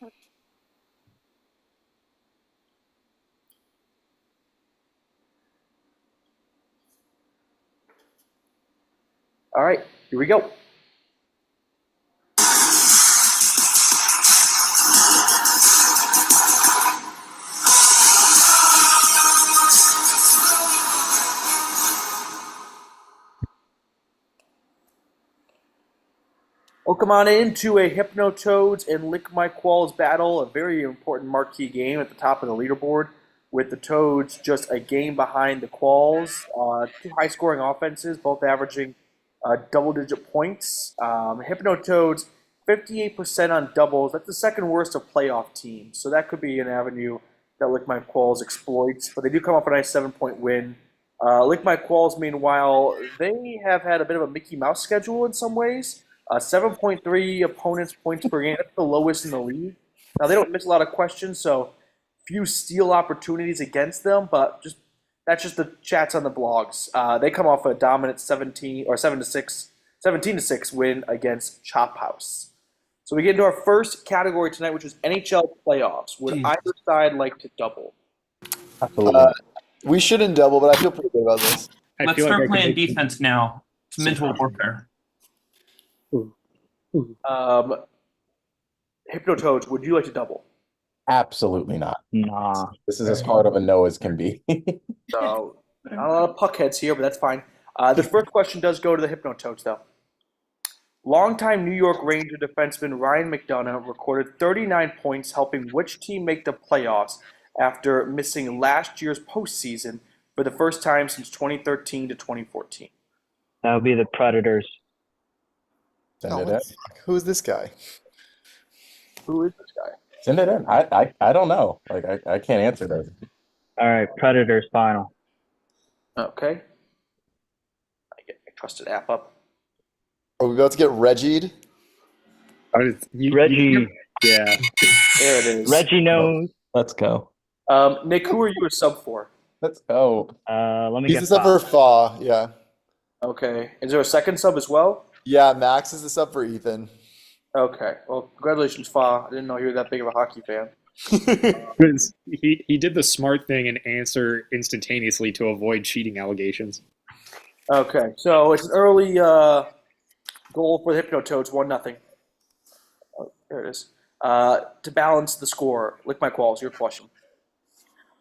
All right, here we go. Welcome on into a Hypnotoads and Lick My Qualls battle, a very important marquee game at the top of the leaderboard, with the Toads just a game behind the Qualls. Two high-scoring offenses, both averaging double-digit points. Hypnotoads, 58% on doubles. That's the second worst of playoff teams, so that could be an avenue that Lick My Qualls exploits. But they do come off a nice 7-point win. Lick My Qualls, meanwhile, they have had a bit of a Mickey Mouse schedule in some ways. 7.3 opponents' points per game. That's the lowest in the league. Now, they don't miss a lot of questions, so few steal opportunities against them, but that's just the chats on the blogs. They come off a dominant 17-6 win against Chop House. So we get into our first category tonight, which is NHL playoffs. Would either side like to double? Absolutely. We shouldn't double, but I feel pretty good about this. Let's start playing defense now. It's mental warfare. Hypnotoads, would you like to double? Absolutely not. Nah. This is as hard of a no as can be. So, not a lot of puckheads here, but that's fine. The first question does go to the Hypnotoads, though. Longtime New York Ranger defenseman Ryan McDonough recorded 39 points, helping which team make the playoffs after missing last year's postseason for the first time since 2013 to 2014? That would be the Predators. Send it in. Who's this guy? Who is this guy? Send it in. I don't know. Like I can't answer this. All right, Predators final. Okay. I get my trusted app up. Are we about to get Regied? Reggie. Yeah. There it is. Reggie knows. Let's go. Nick, who are you a sub for? Let's go. Let me He's get the sub for Fa, yeah. Okay. Is there a second sub as well? Yeah, Max is the sub for Ethan. Okay. Well, congratulations, Fa. I didn't know you were that big of a hockey fan. He did the smart thing and answer instantaneously to avoid cheating allegations. Okay. So it's an early goal for the Hypnotoads, 1-0. Oh, there it is. To balance the score, Lick My Qualls, your question.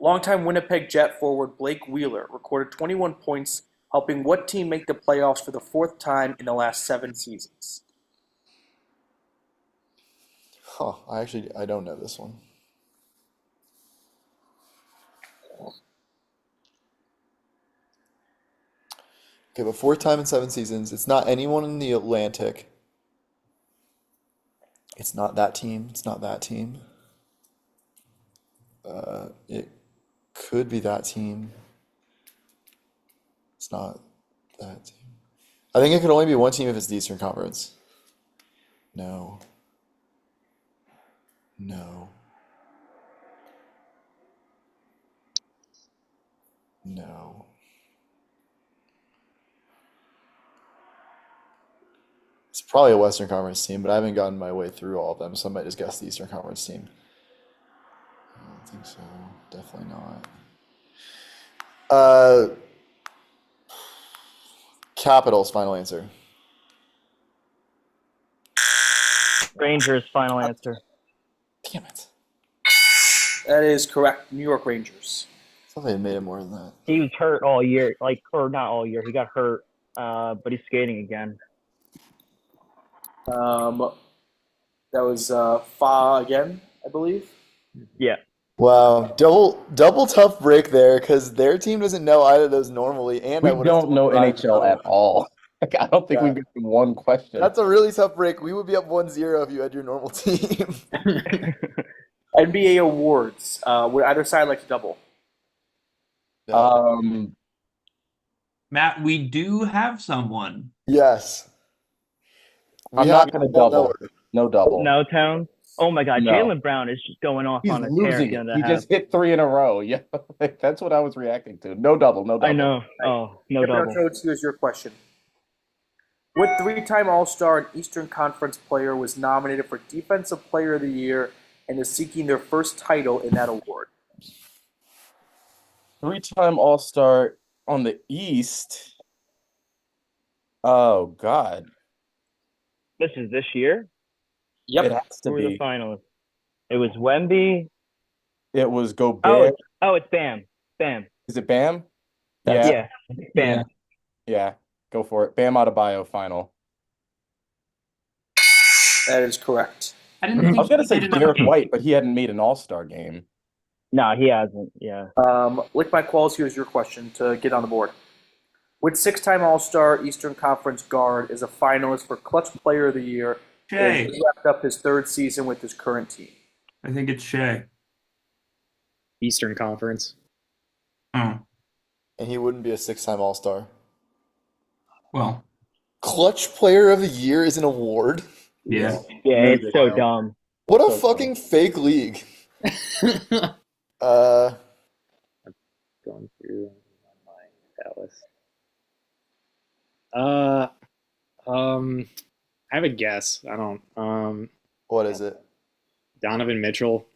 Longtime Winnipeg Jet forward Blake Wheeler recorded 21 points, helping what team make the playoffs for the fourth time in the last 7 seasons? Huh, I don't know this one. Okay, but fourth time in 7 seasons. It's not anyone in the Atlantic. It's not that team. It's not that team. It could be that team. It's not that team. I think it could only be one team if it's the Eastern Conference. No. No. No. It's probably a Western Conference team, but I haven't gotten my way through all of them, so I might just guess the Eastern Conference team. I don't think so. Definitely not. Capitals, final answer. Rangers final answer. Damn it. That is correct. New York Rangers. I thought they had made it more than that. He was hurt all year, or not all year. He got hurt, but he's skating again. That was Fa again, I believe. Yeah. Wow, double tough break there because their team doesn't know either of those normally, and We I would've don't know told NHL at all. Like, I don't think we've gotten one question. That's a really tough break. We would be up 1-0 if you had your normal team. NBA awards. Would either side like to double? Matt, we do have someone. Yes. I'm not going to double. No double. No, Town. Oh my God, No. Jaylen Brown is just going off He's on a tear. losing it. He just hit 3 in a row. Yeah, that's what I was reacting to. No double. No double. I know. Oh, no double. Hypnotoads, here's your question. What 3-time All-Star and Eastern Conference player was nominated for Defensive Player of the Year and is seeking their first title in that award? 3-time All-Star on the East. Oh God, This is this year. it has Who to were the be. finalists? It was Wemby. It was Oh, Gobert. it's Bam. Bam. Is it Bam? That's- Yeah, Yeah, Bam. yeah. Go for it. Bam Adebayo final. That is correct. I didn't I think was gonna he say made enough Derek games. White, but he hadn't made an All-Star game. No, he hasn't. Yeah. Lick My Qualls, here's your question to get on the board. Which six-time All-Star Eastern Conference guard is a finalist for Clutch Player of the Year Shea. and wrapped up his third season with his current team? I think it's Shea. Eastern Conference. Oh, And he wouldn't be a 6-time All-Star. well, Clutch Player of the Year is an award? yeah. Yeah, Maybe it's so wild. dumb. What a So fucking fake league. Going through my mind, Dallas. I have a guess. I don't. What is it? Donovan Mitchell.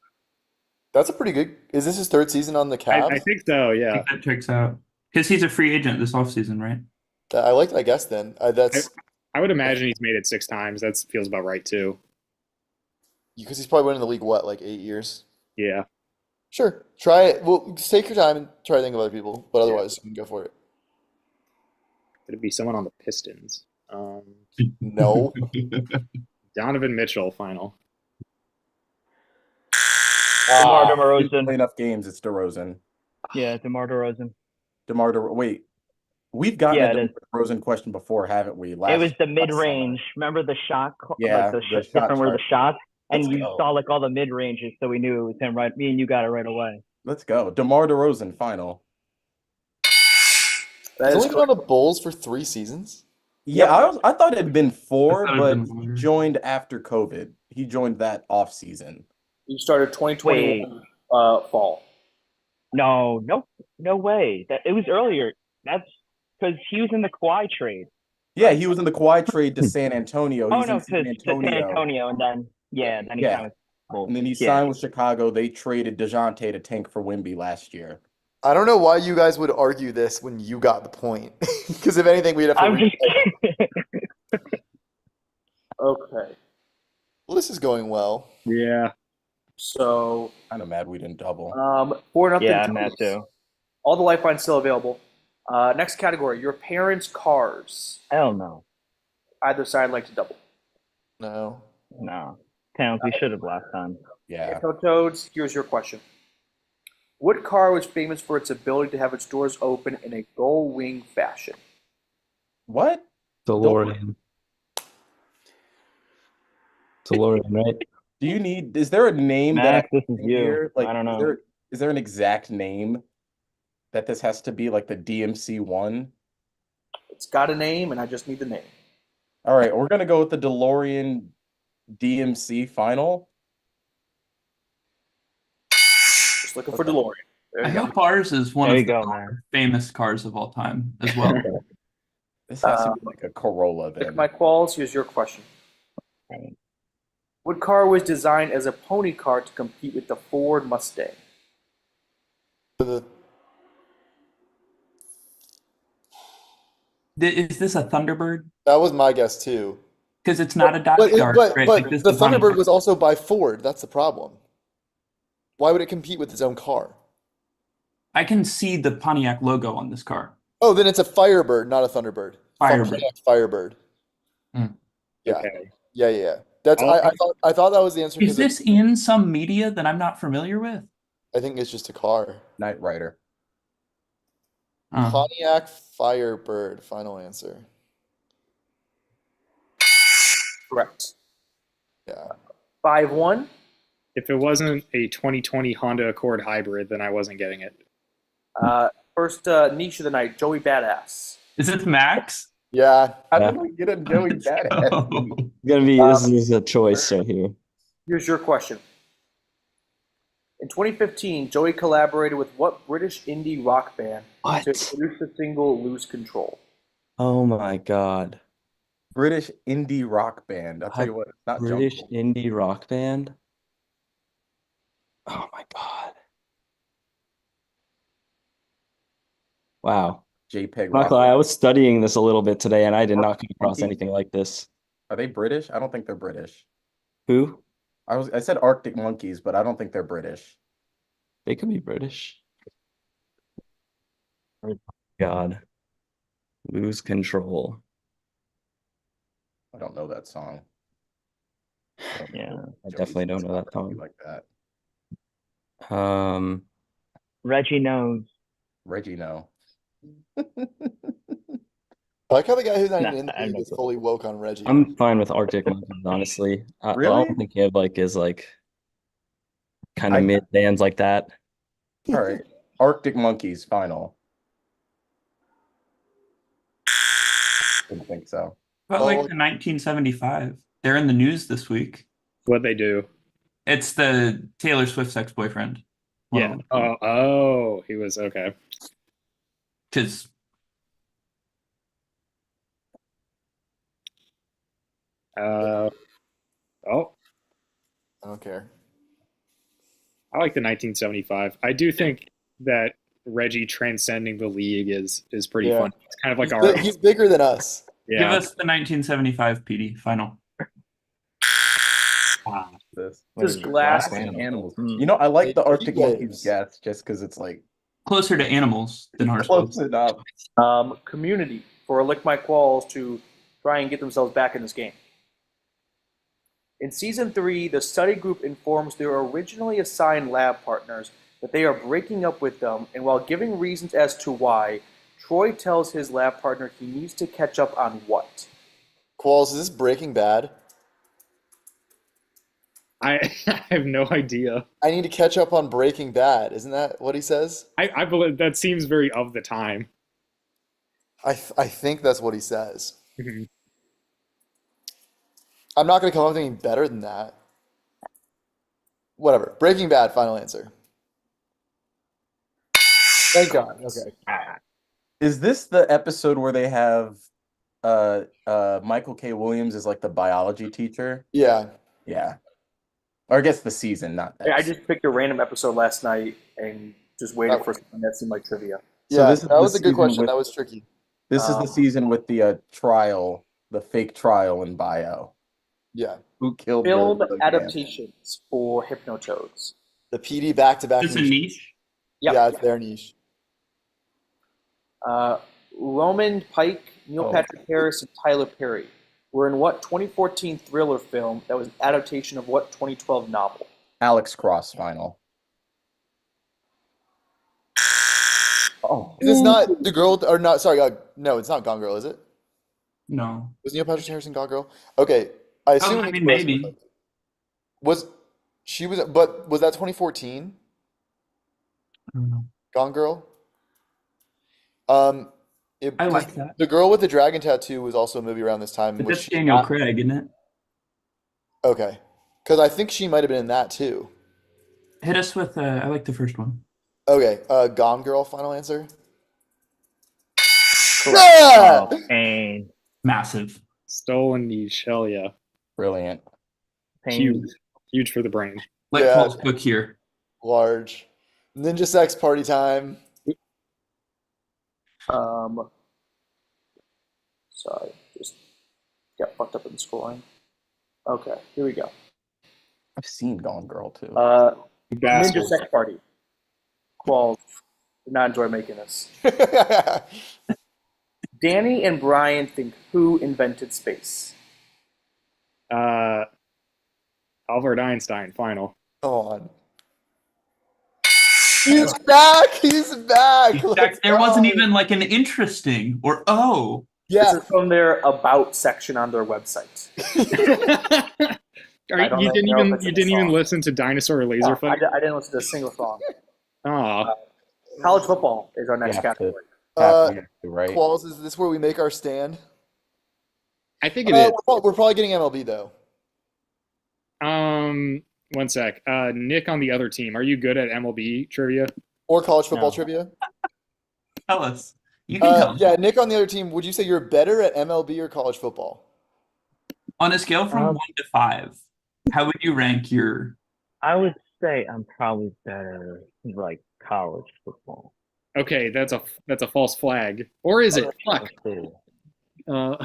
That's a pretty good. Is this his third season on the Cavs? I think so. I Yeah. think that checks out. Because he's a free agent this offseason, right? I like. I guess then that's I would imagine he's made it 6 times. That feels about right too. because he's probably been in the league what, like 8 years? Yeah. Sure, try it. Well, just take your time and try to think of other people, but otherwise you can go for it. It'd be someone on the Pistons. No, Donovan Mitchell final. DeMar He didn't DeRozan. play enough games. It's DeRozan. Yeah, DeMar DeRozan. Wait, we've gotten Yeah, a it is. DeRozan question before, haven't we? It was the last mid-range. Remember the shot? Yeah, like the the shot different were the chart. shots, and Let's you go. saw like all the mid-ranges, so we knew it was him. Right, me and you got it right away. Let's go. DeMar DeRozan final. That he's is only been on the Bulls for 3 seasons. Yeah, I thought it had been 4, I thought but it'd been he longer. joined after COVID. He joined that off season. You started 2021 fall. No way. That it was earlier. That's because he was in the Kawhi trade. Yeah, he was in the Kawhi trade to San Antonio. Oh He's no, in San because San Antonio, and then he Yeah. signed with Bulls. And then he Yeah. signed with Chicago. They traded DeJounte to tank for Wemby last year. I don't know why you guys would argue this when you got the point. Because if anything, we'd have to. I'm just kidding. Okay. Well, this is going well. Yeah. So, Kind of mad we didn't double. 4-0. Yeah, I'm mad too. All the lifelines still available. Next category: your parents' cars. Hell no. Either side like to double. No. No. Towns, we should have last time. Yeah. Hypnotoads, here's your question. What car was famous for its ability to have its doors open in a gull wing fashion? What? DeLorean. DeLorean, right? Do you need? Is there a name Max, that this is in you. here? Like, I don't know. Is there an exact name that this has to be like the DMC one? It's got a name, and I just need the name. All right, we're gonna go with the DeLorean DMC final. Just looking for DeLorean. There I you go. hope ours is one There of you the go, more man. famous cars of all time as well. This has to be like a Corolla Pick then. my Qualls, here's your question. What car was designed as a pony car to compete with the Ford Mustang? The Is this a Thunderbird? That was my guess too. Because it's not a Dodge But, Dart, but, right? but Like this the is one of Thunderbird them. was also by Ford. That's the problem. Why would it compete with its own car? I can see the Pontiac logo on this car. Oh, then it's a Firebird, not a Thunderbird. Firebird. Firebird. Hmm. Yeah. Okay. Yeah. That's Oh. I thought that was the answer Is because this in some media that I'm not familiar with? I think it's just a car. Knight Rider. Oh. Pontiac Firebird. Final answer. Correct. Yeah. 5-1. If it wasn't a 2020 Honda Accord hybrid, then I wasn't getting it. First niche of the night, Joey Badass. Is it Max? Yeah. How Yeah. did we get a Joey Let's Badass? go. This is a choice right here. Here's your question. In 2015, Joey collaborated with what British indie rock band What? to produce the single Lose Control? Oh my God. British indie rock band. I'll tell you what, it's not British Jungle. indie rock band? Oh my God. JPEG Wow. I'm not rocket. gonna lie, I was studying this a little bit today and I did not come across Monkey. anything like this. Are they British? I don't think they're British. Who? I said Arctic monkeys, but I don't think they're British. They could be British. Oh God. Lose control. I don't know that song. I don't Yeah. know I Joey's definitely don't know that discography song. like that. Reggie knows. Reggie, no. I like how the guy who's not Nah, even in the I have league no is clue. fully woke on Reggie. I'm fine with Arctic Monkeys, honestly. I Really? don't think he have like is like kind of I- mid bands like that. All right. Arctic monkeys, final. Didn't think so. But Oh. like the 1975, they're in the news this week. What they do? It's the Taylor Swift's ex-boyfriend. Yeah. Oh, he was okay. Because Oh, I don't care. I like the 1975. I do think that Reggie transcending the league is pretty Yeah. fun. It's kind of like He's, our he's bigger than us. give yeah. us the 1975 PD final. This. Just glass animals. Hmm. You know, I like the Hey, Arctic he monkeys waves. guess just because it's like Closer to animals than close ourselves. enough. Community for Lick My Qualls to try and get themselves back in this game. In Season 3, the study group informs their originally assigned lab partners that they are breaking up with them, and while giving reasons as to why, Troy tells his lab partner he needs to catch up on what? Qualls, is this Breaking Bad? I have no idea. I need to catch up on Breaking Bad. Isn't that what he says? I believe that seems very of the time. I think that's what he says. Mhm. I'm not going to come up with anything better than that. Whatever. Breaking Bad, final answer. Thank God. Okay. Is this the episode where they have Michael K. Williams is like the biology teacher? Yeah. Yeah. Or I guess the season, not that. I just picked a random episode last night and just waited for something that seemed like trivia. So Yeah, this is that the was a good season question. with- That was tricky. This is the season with the trial, the fake trial in bio. Yeah. Who killed Film the adaptations for Hypnotoads. The PD back-to-back. It's a niche. Yep. Yeah, it's their niche. Roman Pike, Neil Oh. Patrick Harris, and Tyler Perry were in what 2014 thriller film that was an adaptation of what 2012 novel? Alex Cross final. Oh, Is this not the girl, or not, sorry, no, it's not Gone Girl, is it? No. Was Neil Patrick Harris in Gone Girl? Okay, I assume I Alex mean, Cross maybe. but was that 2014? I don't know. Gone Girl? I like that. The girl with the dragon tattoo was also a movie around this time. But Was that's she Daniel not- Craig, isn't it? Okay, because I think she might have been in that too. Hit us with, I like the first one. Okay, Gone Girl, final answer. Oh, Yeah! pain. Massive. Stolen niche, hell yeah. brilliant. Pain. Huge for the brain. Let Yeah. Paul's book here. Large. Ninja Sex Party Time. Sorry, just got fucked up in the scoring. Okay, here we go. I've seen Gone Girl too. Ninja Bastard. Sex Party. Qualls. Did not enjoy making this. Danny and Brian think who invented space? Albert Einstein, final. Come on. He's back! He's back! In fact, Let's there wasn't go! even like an interesting or oh. This Yeah. is from their About section on their website. I don't You didn't know if even it's in the you didn't even song. listen to Dinosaur No, Laserfoot. I didn't listen to a single song. Aw, College football is our next You have to- category. right? Qualls, is this where we make our stand? I think it is. We're probably getting MLB though. 1 sec. Nick on the other team. Are you good at MLB trivia? Or college football No. trivia. Tell us. You can tell us. Yeah, Nick on the other team, would you say you're better at MLB or college football? On a scale from 1 to 5, how would you rank your I would say I'm probably better in, like, college football. Okay, that's a false flag. Or is it? Fuck. Let's see. Uh,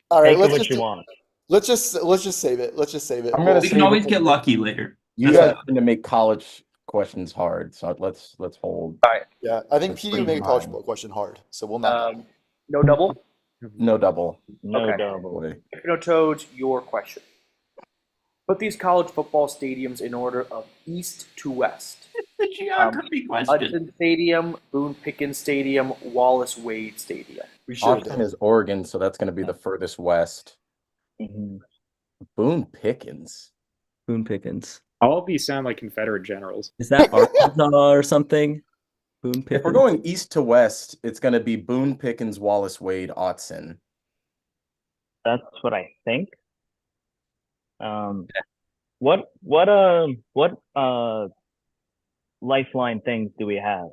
All right, Take it what you want. let's just save it. Let's just save it. I'm gonna We say can always that get lucky later. you That's guys tend to make college questions hard, so let's hold. Yeah, I think Let's PD would make a keep college mine. football question hard, so we'll knock it. No double. No double. No Okay. double. Boy. Hypnotoads, your question. Put these college football stadiums in order of east to west. the geography question. Hudson Stadium, Boone Pickens Stadium, Wallace Wade Stadium. We should have Austin done. is Oregon, so that's going to be the furthest west. Mhm. Boone Pickens. Boone Pickens. all of these sound like Confederate generals. Is that Arkansas or something? Boone Pickens. If we're going east to west, it's going to be Boone Pickens, Wallace Wade, Autzen. That's what I think. What lifeline things do we have?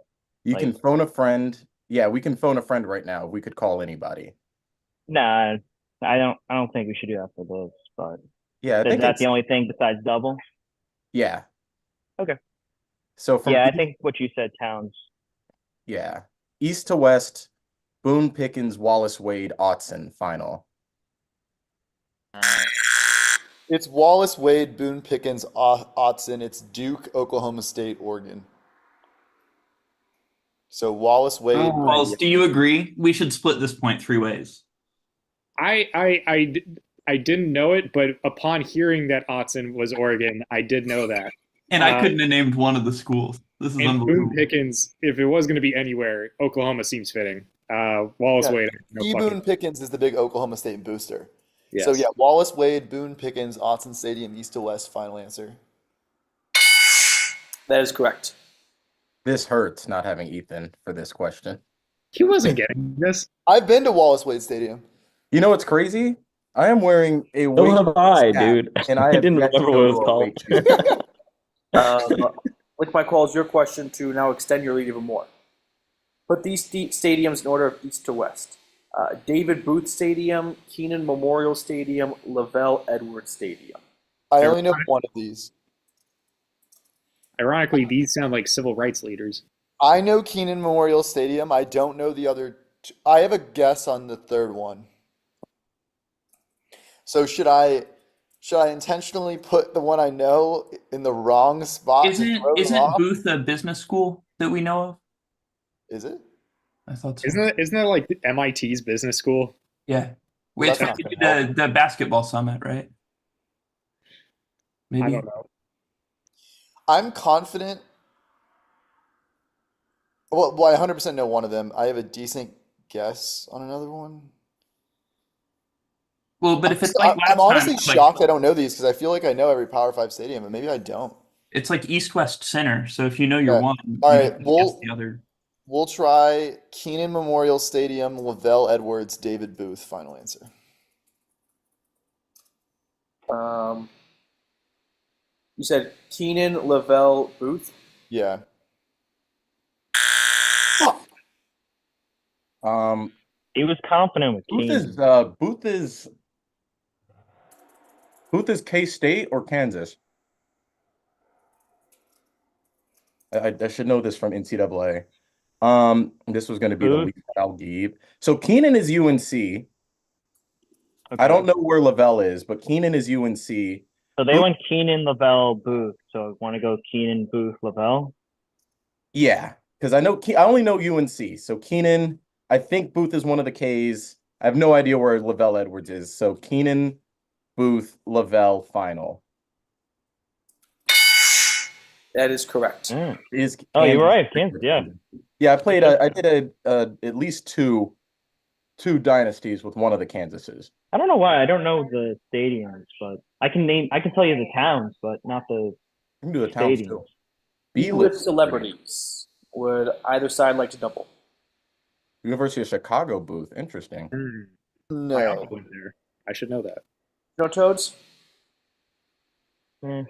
You can phone a friend. Yeah, we can phone a friend right now. We could call anybody. Nah, I don't think we should do that for this. But Yeah, I is think that it's, the only thing besides double? yeah. Okay. So from Yeah, I think what you said, Towns. yeah, east to west, Boone Pickens, Wallace Wade, Autzen, final. It's Wallace Wade, Boone Pickens, Autzen. It's Duke, Oklahoma State, Oregon. So Wallace Wade. Qualls, do you agree? We should split this point 3 ways. I didn't know it, but upon hearing that Autzen was Oregon, I did know that. And I couldn't have named one of the schools. This is And unbelievable. Boone Pickens, if it was going to be anywhere, Oklahoma seems fitting. Wallace Wade. Boone Pickens is the big Oklahoma State booster. Yes. So yeah, Wallace Wade, Boone Pickens, Autzen Stadium, east to west. Final answer. That is correct. This hurts not having Ethan for this question. He wasn't getting this. I've been to Wallace Wade Stadium. You know what's crazy? I am wearing a So Wake have I, hat, dude. and I I have didn't yet to remember go what it to was a called. Wake game. Lick My Qualls, your question to now extend your lead even more. Put these stadiums in order of east to west. David Booth Stadium, Keenan Memorial Stadium, Lavelle Edwards Stadium. I only know one of these. Ironically, these sound like civil rights leaders. I know Keenan Memorial Stadium. I don't know the other. I have a guess on the third one. So should I intentionally put the one I know in the wrong spot? Isn't Booth a business school that we know of? Is it? I thought so. Isn't that like MIT's business school? Yeah. Well, It's that's when not you gonna did the basketball summit, right? Maybe. I don't know. I'm confident. Well, I 100% know one of them. I have a decent guess on another one. Well, but if it's like last I'm honestly time, shocked I don't know these because I feel like I know every Power 5 stadium, but maybe I don't. it's like East-West Center. So if you know your Yeah. one, All you right, can we'll- guess the other. We'll try Keenan Memorial Stadium, Lavelle Edwards, David Booth. Final answer. You said Keenan Lavelle Booth. Yeah. He was confident with Booth Keenan. is Booth is K-State or Kansas? I should know this from NCAA. This was going to be the Booth? least I'll give. So Keenan is UNC. I Okay. don't know where Lavelle is, but Keenan is UNC. So they Booth- went Keenan, Lavelle, Booth. So I want to go Keenan, Booth, Lavelle. Yeah, because I only know UNC. So Keenan, I think Booth is one of the Ks. I have no idea where Lavelle Edwards is. So Keenan, Booth, Lavelle, final. That is correct. Is Oh, you're Kansas right, Kansas, yeah. Yeah, I did at least two dynasties with one of the Kansases. I don't know why I don't know the stadiums, but I can tell you the towns, but not the You can do the towns stadiums. too. B-list celebrities. Would either side like to double? University of Chicago booth. Interesting. No. My uncle went there. I should know that. No toads? Eh.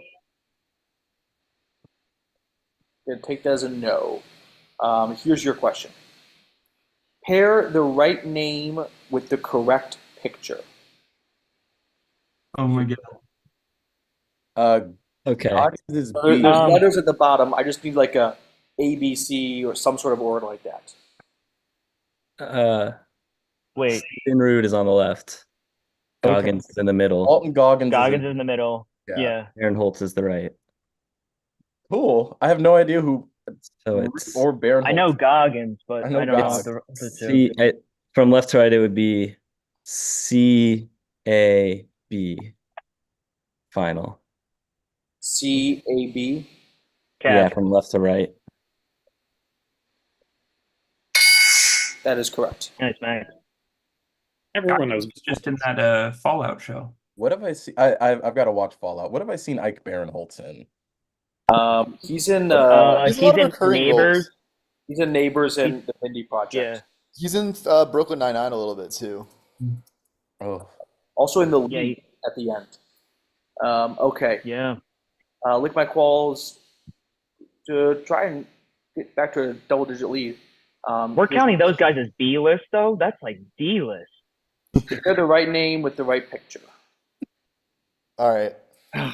Then take that as a no. Here's your question. Pair the right name with the correct picture. Oh my god. Okay. Goggins is There's B. letters at the bottom. I just need like a ABC or some sort of order like that. Wait, Steven Root is on the left. Okay. Goggins is in the middle. Alton Goggins, Goggins is is in the middle. Yeah. Yeah. Aaron Holtz is the right. cool. I have no idea who So Root it's or Baron I know Holtz. Goggins, but I know I don't know Goggins. the two. from left to right. It would be CAB final. CAB. Yeah, Cab. from left to right. That is correct. Nice, Max. Everyone knows. It's just in that Fallout show. What have I seen? I've got to watch Fallout. What have I seen Ike Baron Holtz in? He's in He's a lot He's of in recurring Neighbors. roles. he's in Neighbors and the Mindy Project. Yeah. He's in Brooklyn Nine-Nine a little bit too. Oh, Also in the Yeah, lead at the end. Okay. Yeah. Lick my qualls to try and get back to a double-digit lead. We're counting those guys as B list though. That's like D list. They're the right name with the right picture. All right. I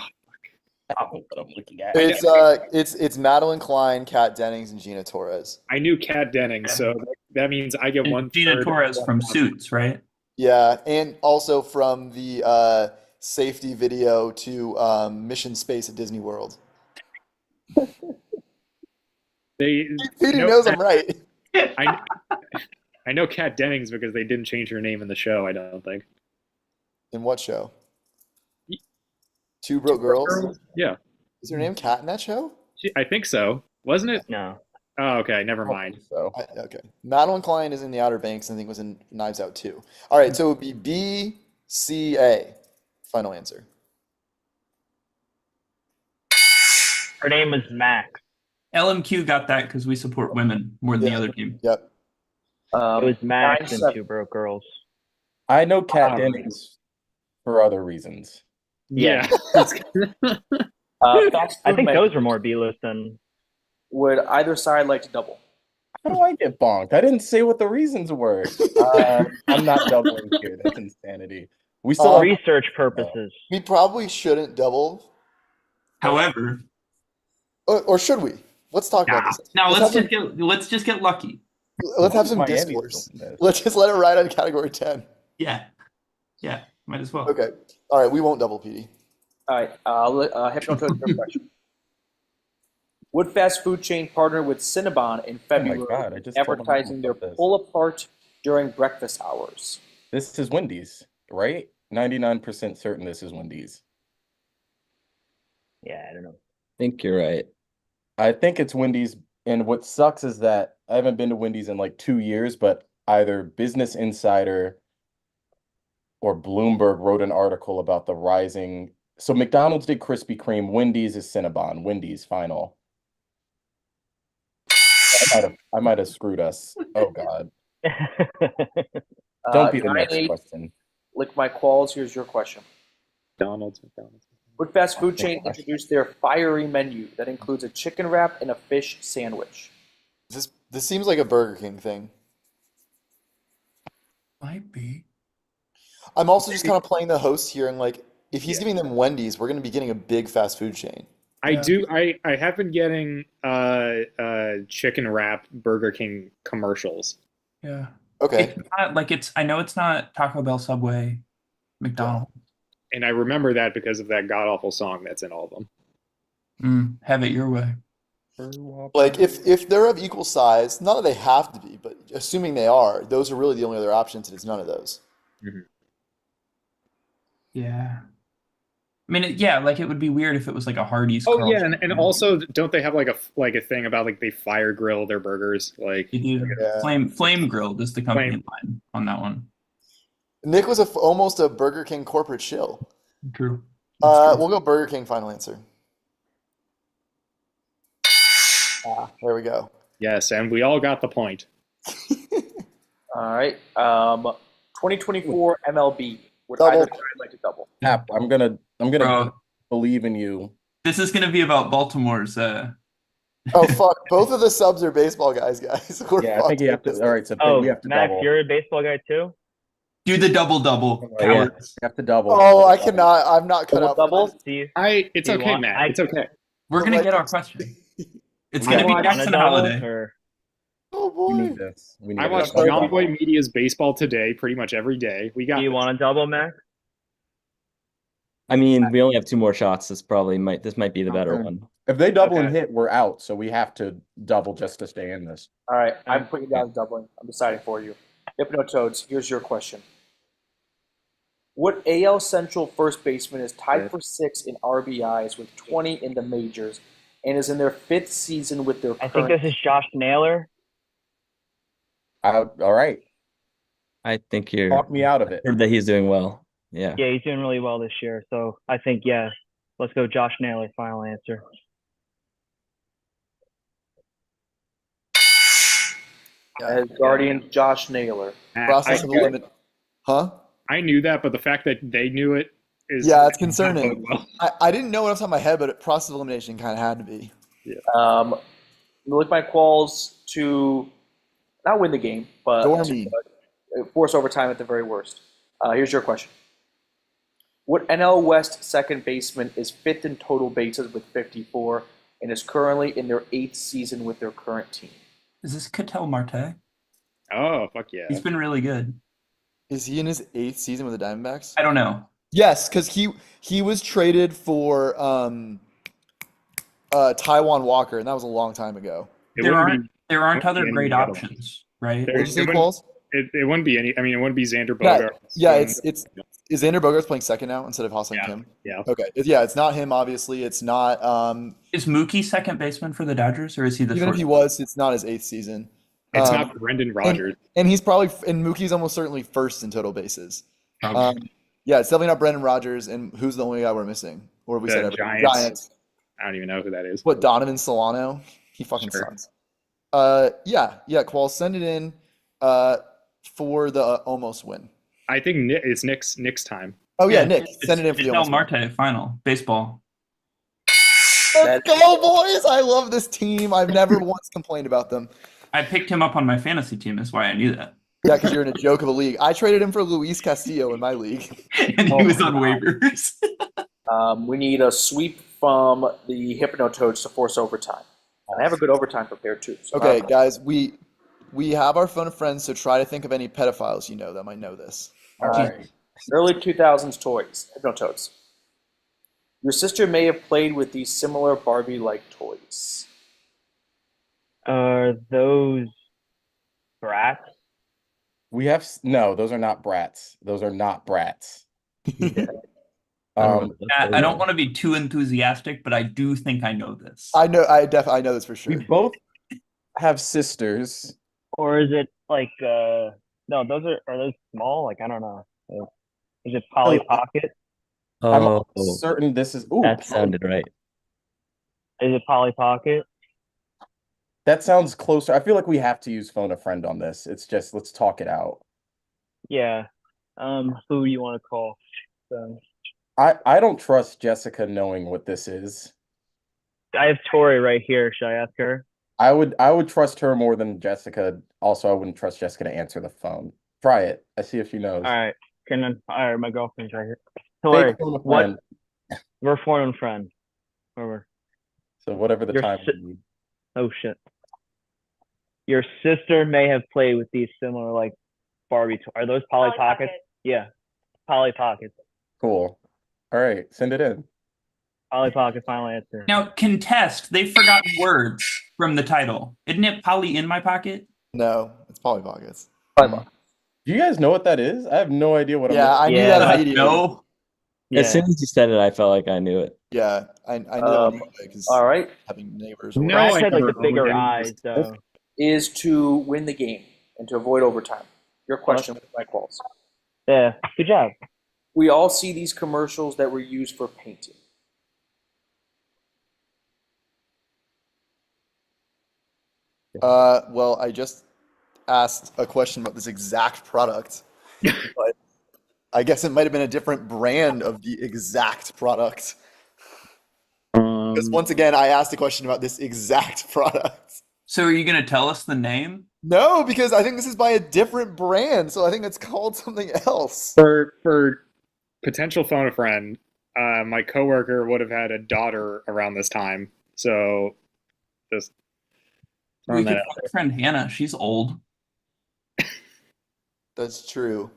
don't know what I'm looking at. It's Madeline Klein, Kat Dennings, and Gina Torres. I knew Kat Denning, so that means I get And one. Gina third. Torres from Suits, right? Yeah, and also from the safety video to Mission Space at Disney World. They Petey no, knows I'm right. I know Kat Dennings because they didn't change her name in the show. I don't think. In what show? Two Broke Girls? Yeah, Is her name Kat in that show? I think so. Wasn't it? No. Oh, okay. Never mind. So Okay. Madeline Klein is in The Outer Banks. I think was in Knives Out too. All right, so it would be B, C, A. Final answer. Her name was Max. LMQ got that because we support women more than the Yeah. other team. Yep. It was Max and 9-7. Two Broke Girls. I know Kat Wow. Dennings for other reasons. Yeah. Fast I food think menu. those were more B list than. Would either side like to double? How do I get bonked? I didn't say what the reasons were. I'm not doubling here. That's insanity. We still have Research purposes. We probably shouldn't double, However, or should we? Let's talk about this. now Let's let's just get lucky. Let's have some Miami's discourse. doing this. Let's just let it ride on category 10. Yeah, might as well. Okay. All right, we won't double, PD. All right. Hypnotoads, your question. Would fast food chain partner with Cinnabon in February, God, I just told them advertising their about this. pull apart during breakfast hours? This is Wendy's, right? 99% certain this is Wendy's. Yeah, I don't know. I think you're right. I think it's Wendy's, and what sucks is that I haven't been to Wendy's in like 2 years, but either Business Insider or Bloomberg wrote an article about the rising. So McDonald's did Krispy Kreme, Wendy's is Cinnabon, Wendy's final. I might have screwed us. Oh God. Don't be the next 9-8, question. Lick my qualls. Here's your question. McDonald's. Would fast food chain introduce their fiery menu that includes a chicken wrap and a fish sandwich? This seems like a Burger King thing. Might be. I'm also just kind of playing the host here, and like, if he's giving them Wendy's, we're going to be getting a big fast food chain. I have been getting chicken wrap Burger King commercials. Yeah. Okay. It's not like I know it's not Taco Bell, Subway, McDonald's. And I remember that because of that god awful song that's in all of them. Have it your way. Like, if they're of equal size, not that they have to be, but assuming they are, those are really the only other options, and it's none of those. Yeah. I mean, like it would be weird if it was like a Hardee's. Oh Carl's yeah, and also don't they have like a thing about like they fire grill their burgers? Like They do. Yeah. Flame Grilled is the company Flame. line on that one. Nick was almost a Burger King corporate shill. True. We'll go Burger King final answer. There we go. yes, and we all got the point. All right. 2024 MLB. Would Double. either side like to double? Hap, I'm gonna Bro, believe in you. this is gonna be about Baltimore's. Oh fuck! Both of the subs are baseball guys. We're Yeah, I think you have fucked. to. All right, so Oh, we have to Max, double. you're a baseball guy too? Do the double-double, Yeah. cowards. You have to double. Oh, I cannot. I'm not cut out for Double? this. Do you, It's Do you okay, want- Matt. It's okay. We're But, gonna like, get our question. It's We gonna be want want a Jackson double Holiday. or Oh We boy. need this. We need I this. watch John Boy Media's Baseball Today pretty much every day. We got do you this. want a double, Max? I mean, we only have 2 more shots. This might be the better Okay. one. If they double and Okay. hit, we're out. So we have to double just to stay in this. All right, I'm putting down as doubling. I'm deciding for you. Hypnotoads, here's your question. What AL Central first baseman is tied for 6th in RBIs with 20 in the majors and is in their 5th season with their I current think this is Josh Naylor. All right. I think you're Talk me out of it. heard that he's doing well. Yeah. Yeah, he's doing really well this year. So I think, yeah, let's go Josh Naylor, final answer. as Guardian Josh Naylor. Process of elimination. Huh? I knew that, but the fact that they knew it is Yeah, it's concerning. Well, I didn't know it off the top of my head, but process of elimination kind of had to be. Look my Qualls to not win the game, but Dormy. force overtime at the very worst. Here's your question. What NL West second baseman is 5th in total bases with 54 and is currently in their 8th season with their current team? Is this Ketel Marte? oh fuck yeah! He's been really good. Is he in his 8th season with the Diamondbacks? I don't know. Yes, because he was traded for Taiwan Walker, and that was a long time ago. It There wouldn't aren't be- there aren't wouldn't other be great any other options, right? There- What did you say, it wouldn't- Qualls? It wouldn't be any. I mean, it wouldn't be Xander Yeah, Bogaerts. yeah. It's is Xander Bogaerts playing second now instead of Hassan Yeah. Kim? Yeah. Okay, yeah, it's not him. Obviously, it's not. Is Mookie second baseman for the Dodgers, or is he the Even if he short? was, it's not his 8th season. It's Um, not Brendan Rodgers. And he's probably and Mookie's almost certainly 1st in total bases. Probably. Yeah, it's definitely not Brendan Rodgers. And who's the only guy we're missing? Or have we The said everything? Giants. I don't even know who that is. What, Donovan Solano? He fucking Sure. sucks. Yeah, Qual, send it in for the almost win. I think it's Nick's time. Oh yeah, Yeah, Nick, send it in for the Ketel almost win. Marte final baseball. Let's go, boys! I love this team. I've never once complained about them. I picked him up on my fantasy team. Is why I knew that. Yeah, because you're in a joke of a league. I traded him for Luis Castillo in my league. And he was on waivers. We need a sweep from the Hypnotoads to force overtime. And I have a good overtime prepared too. So Okay, guys, we have our phone of friends, so try to think of any pedophiles you know that might know this. All right. Early 2000s toys, Hypnotoads. Your sister may have played with these similar Barbie-like toys. Are those brats? We have no. Those are not brats. Those are not brats. I don't want to be too enthusiastic, but I do think I know this. I know this for sure. We both have sisters. Or is it like no, those are those small? Like I don't know. Is it Polly Pocket? I'm Oh, certain this is. Ooh, that sounded right. Is it Polly Pocket? that sounds closer. I feel like we have to use phone a friend on this. It's just let's talk it out. Yeah. Who you want to call? So, I don't trust Jessica knowing what this is. I have Tori right here. Should I ask her? I would trust her more than Jessica. Also, I wouldn't trust Jessica to answer the phone. Try it. I see if she knows. All right. All right, my girlfriend's right here. Take Tori, phone a what? friend. We're phone and friend. Over. So whatever the Your time si- we need. Oh shit. Your sister may have played with these similar like Barbie toys. Are those Polly Pockets? Yeah. Polly Pockets. Cool. All right, send it in. Polly Pocket, final answer. Now, contest. They've forgotten words from the title. Isn't it Polly in my pocket? No, it's Polly Pockets. Do you guys know what that is? I have no idea what Yeah, I'm I knew Yeah, that immediately. No. Yeah. As soon as you said it, I felt like I knew it. Yeah, I knew that because All right. having neighbors. No, Brad I had like never the bigger owned any eyes though. Is to win the game and to avoid overtime. Your question with my Qualls. Yeah. Good job. We all see these commercials that were used for painting. Well, I just asked a question about this exact product, but I guess it might have been a different brand of the exact product. Because once again, I asked a question about this exact product. So are you going to tell us the name? No, because I think this is by a different brand, so I think it's called something else. For potential phone a friend, my coworker would have had a daughter around this time, so just We throwing could that out. phone a friend Hannah. She's old. That's true.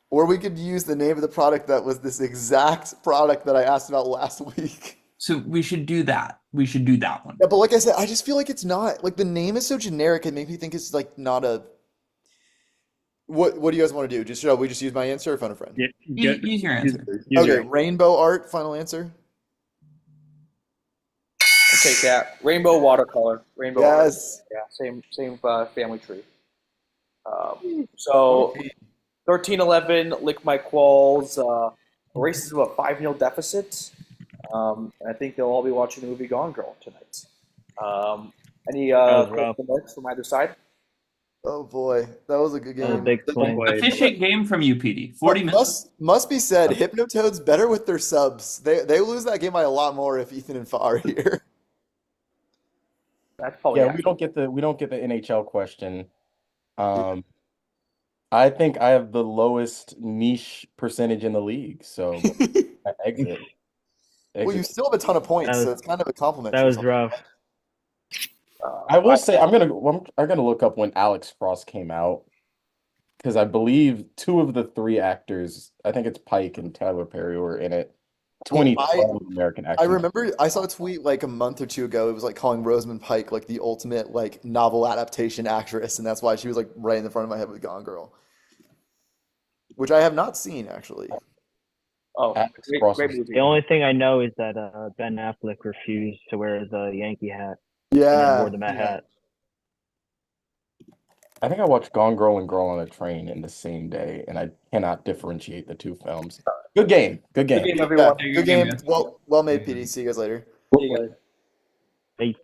Or we could use the name of the product that was this exact product that I asked about last week. So we should do that. We should do that one. Yeah, but like I said, I just feel like it's not like the name is so generic and makes me think it's like not a. What do you guys want to do? Just shall we just use my answer or phone a friend? Yeah, Use your answer. use Okay, your- rainbow art, final answer. I'll take that. Rainbow watercolor. Rainbow art. Yes. Yeah, same family tree. So 13-11, lick my qualls. Races to a 5-0 deficit. I think they'll all be watching the movie Gone Girl tonight. Any was rough. question marks from either side? Oh boy, that was a good That was a game. big swing. Efficient game from you, PD. 40 minutes. Must be said, Hypnotoads better with their subs. They lose that game by a lot more if Ethan and Fa are here. That's probably Yeah, we don't get the NHL question. I think I have the lowest niche percentage in the league, so I exit. Well, you still have a ton of points, That was- so it's kind of a compliment. That for was something. rough. I will say I'm gonna look up when Alex Frost came out because I believe 2 of the 3 actors, I think it's Pike and Tyler Perry, were in it. 2012 American I Action. remember I saw a tweet like a month or 2 ago. It was like calling Rosamund Pike like the ultimate like novel adaptation actress, and that's why she was like right in the front of my head with Gone Girl, which I have not seen actually. Oh, Alex great Frost. movie. The only thing I know is that Ben Affleck refused to wear the Yankee hat and Yeah, then wore the Met hat. I think I watched Gone Girl and Girl on a Train in the same day, and I cannot differentiate the 2 films. Good game. Good game. Good game, Yeah, everyone. good game. Well made, PD. See you guys later. See you guys. They